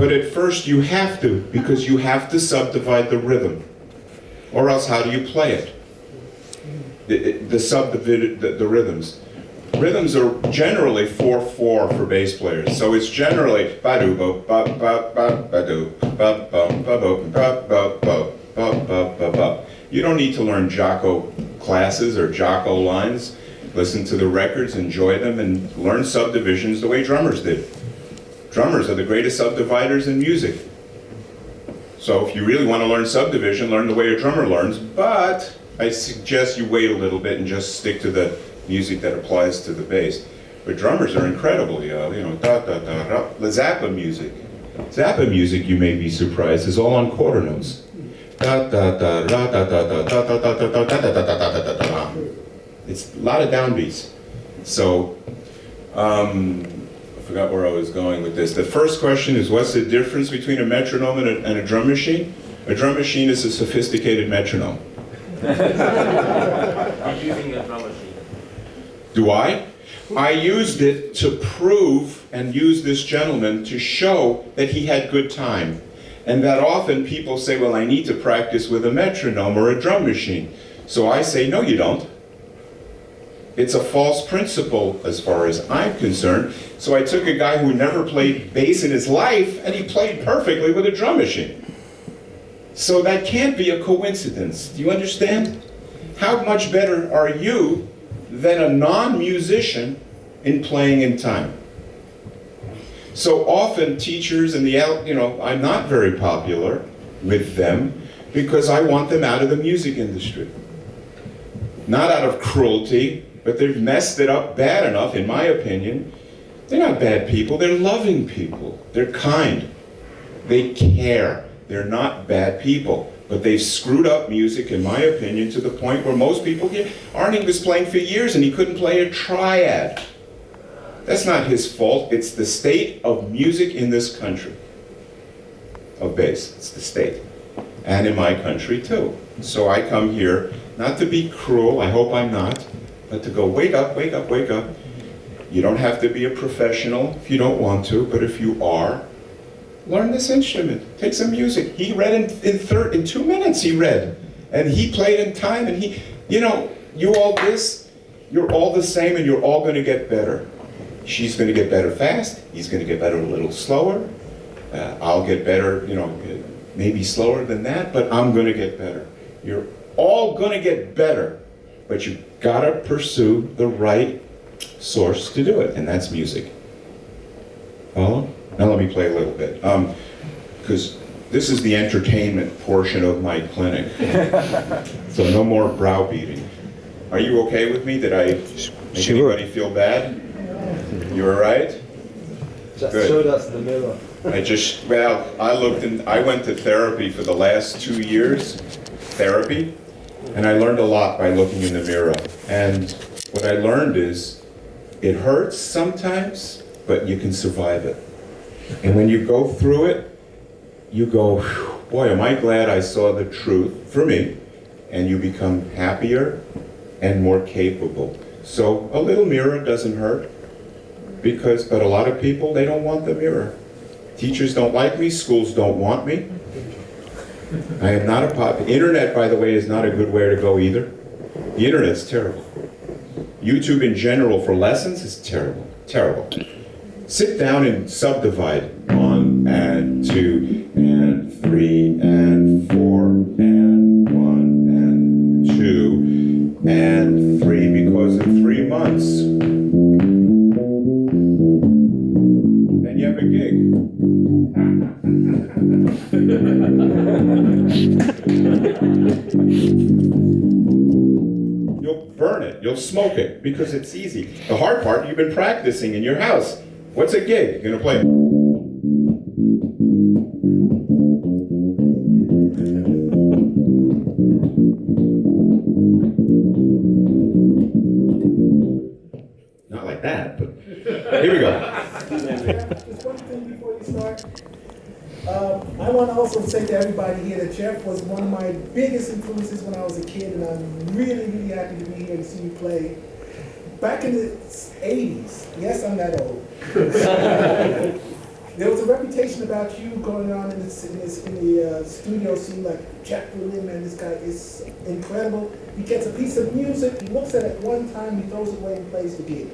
But at first you have to, because you have to subdivide the rhythm. Or else how do you play it? The rhythms. Rhythms are generally 4/4 for bass players. So it's generally ba-do bo ba ba ba ba-do ba ba ba bo ba ba ba ba ba ba ba. You don't need to learn Jocko classes or Jocko lines. Listen to the records, enjoy them, and learn subdivisions the way drummers did. Drummers are the greatest subdividers in music. So if you really want to learn subdivision, learn the way a drummer learns, but I suggest you wait a little bit and just stick to the music that applies to the bass. But drummers are incredible, you know, da da da da. The Zappa music. Zappa music, you may be surprised, is all on quarter notes. Da da da da da da da da da da da da da da da da da da. It's a lot of downbeats. So, I forgot where I was going with this. The first question is, what's the difference between a metronome and a drum machine? A drum machine is a sophisticated metronome. I'm using a drum machine. Do I? I used it to prove and use this gentleman to show that he had good time. And that often people say, well, I need to practice with a metronome or a drum machine. So I say, no, you don't. It's a false principle as far as I'm concerned. So I took a guy who never played bass in his life, and he played perfectly with a drum machine. So that can't be a coincidence. Do you understand? How much better are you than a non-musician in playing in time? So often teachers and I'm not very popular with them because I want them out of the music industry. Not out of cruelty, but they've messed it up bad enough, in my opinion. They're not bad people, they're loving people. They're kind. They care. They're not bad people. But they've screwed up music, in my opinion, to the point where most people get. Arning was playing for years and he couldn't play a triad. That's not his fault. It's the state of music in this country. Of bass. It's the state. And in my country too. So I come here, not to be cruel, I hope I'm not, but to go, wake up, wake up, wake up. You don't have to be a professional if you don't want to, but if you are, learn this instrument. Take some music. He read in 2 minutes, he read. And he played in time, and you're all the same, and you're all going to get better. She's going to get better fast. He's going to get better a little slower. I'll get better, maybe slower than that, but I'm going to get better. You're all going to get better, but you've got to pursue the right source to do it, and that's music. Follow? Now let me play a little bit, because this is the entertainment portion of my clinic. So no more browbeating. Are you okay with me? Did I make anybody feel bad? You all right? Just Good. showed us the mirror. I went to therapy for the last 2 years, and I learned a lot by looking in the mirror. And what I learned is, it hurts sometimes, but you can survive it. And when you go through it, you go, boy, am I glad I saw the truth for me, and you become happier and more capable. So a little mirror doesn't hurt, but a lot of people, they don't want the mirror. Teachers don't like me, schools don't want me. I am not Internet, by the way, is not a good way to go either. The internet's terrible. YouTube in general for lessons is terrible, terrible. Sit down and subdivide 1 and 2 and 3 and 4 and 1 and 2 and 3, because in 3 months, then you have a gig. You'll burn it, you'll smoke it, because it's easy. The hard part, you've been practicing in your house. What's a gig? You're gonna play. Not like that, but here we go. Just one thing before you start. I want to also say to everybody here that Jeff was one of my biggest influences when I was a kid, and I'm really, really happy to be here to see you play. Back in the 80s, yes, I'm that old. There was a reputation about you going on in the studio scene, like Jack Berlin, man, this guy is incredible. He gets a piece of music, he looks at it one time, he throws it away and plays the gig.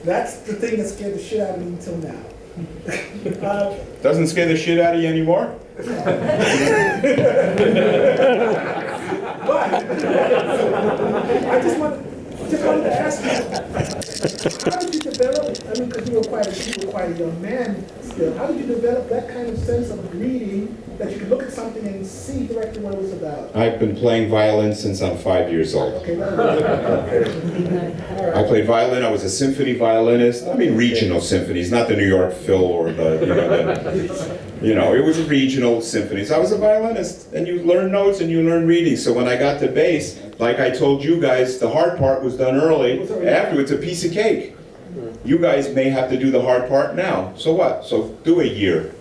That's the thing that scared the shit out of me until now. Doesn't scare the shit out of you anymore? But I just wanted to ask you, how did you develop, I mean, because you were quite a young man still, how did you develop that kind of sense of reading that you could look at something and see directly what it was about? I've been playing violin since I'm 5 years old. Okay, I played violin. I was a symphony violinist. I mean, regional symphonies, not the New York Phil or it was regional symphonies. I was a violinist, and you learn notes and you learn reading. So when I got to bass, like I told you guys, the hard part was done early. Afterwards, a piece of cake. You guys may have to do the hard part now. So what? So do a year.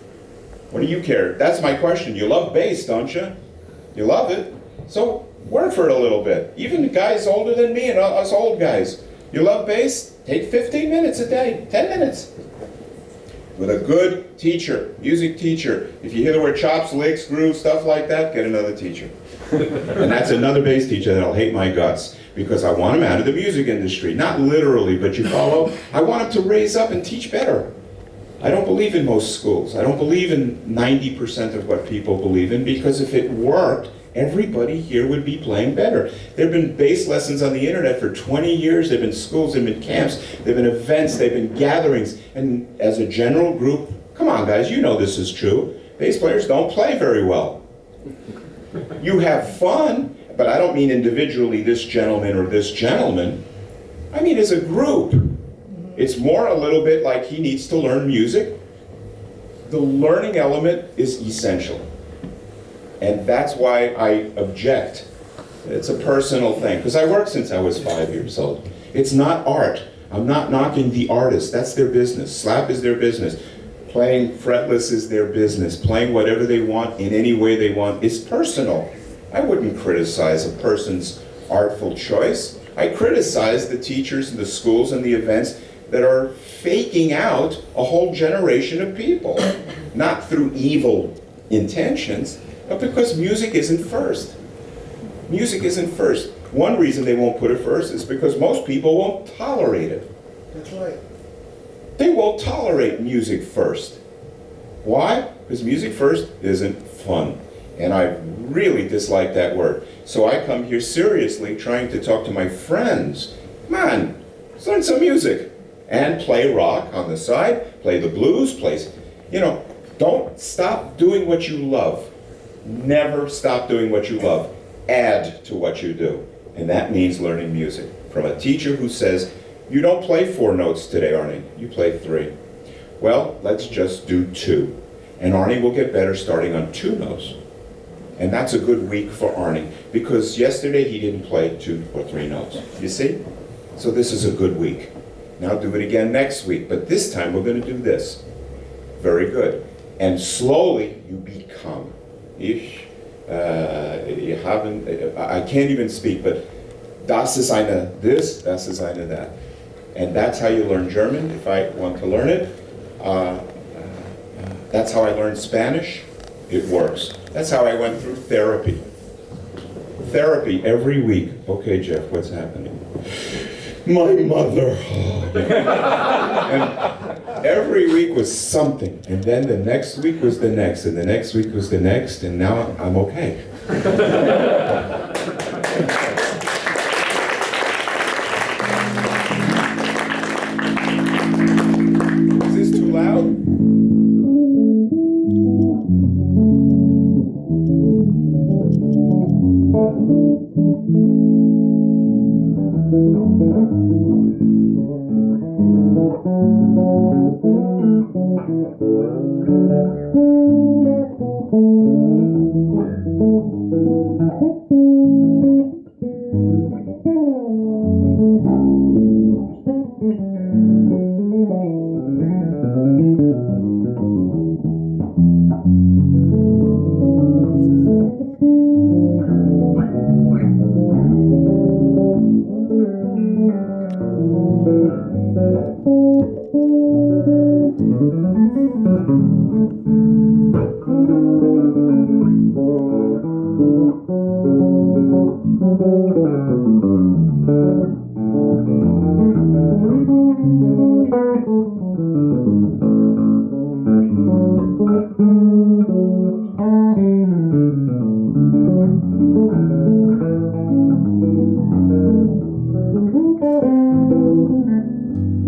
What do you care? That's my question. You love bass, don't you? You love it. So work for it a little bit. Even the guys older than me and us old guys. You love bass? Take 15 minutes a day, 10 minutes. With a good teacher, music teacher. If you hear the word chops, licks, grooves, stuff like that, get another teacher. And that's another bass teacher that'll hate my guts, because I want him out of the music industry. Not literally, but you follow? I want him to raise up and teach better. I don't believe in most schools. I don't believe in 90% of what people believe in, because if it worked, everybody here would be playing better. There have been bass lessons on the internet for 20 years. There have been schools, there have been camps, there have been events, there have been gatherings. And as a general group, come on guys, you know this is true. Bass players don't play very well. You have fun, but I don't mean individually this gentleman or this gentleman. I mean as a group. It's more a little bit like he needs to learn music. The learning element is essential. And that's why I object. It's a personal thing, because I worked since I was 5 years old. It's not art. I'm not knocking the artist. That's their business. Slap is their business. Playing fretless is their business. Playing whatever they want in any way they want is personal. I wouldn't criticize a person's artful choice. I criticize the teachers and the schools and the events that are faking out a whole generation of people. Not through evil intentions, but because music isn't first. Music isn't first. One reason they won't put it first is because most people won't tolerate it. That's right. They won't tolerate music first. Why? Because music first isn't fun. And I really dislike that word. So I come here seriously trying to talk to my friends. Come on, let's learn some music. And play rock on the side, play the blues, don't stop doing what you love. Never stop doing what you love. Add to what you do. And that means learning music. From a teacher who says, you don't play 4 notes today, Arnie. You play 3. Well, let's just do 2. And Arnie will get better starting on 2 notes. And that's a good week for Arnie, because yesterday he didn't play 2 or 3 notes. You see? So this is a good week. Now do it again next week, but this time we're going to do this. Very good. And slowly you become. I can't even speak, but das ist eine this, das ist eine that. And that's how you learn German, if I want to learn it. That's how I learned Spanish. It works. That's how I went through therapy. Therapy every week. Okay, Jeff, what's happening? My mother. And every week was something. And then the next week was the next. And the next week was the next. And now I'm okay. Is this too loud?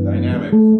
Dynamic.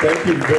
Thank you very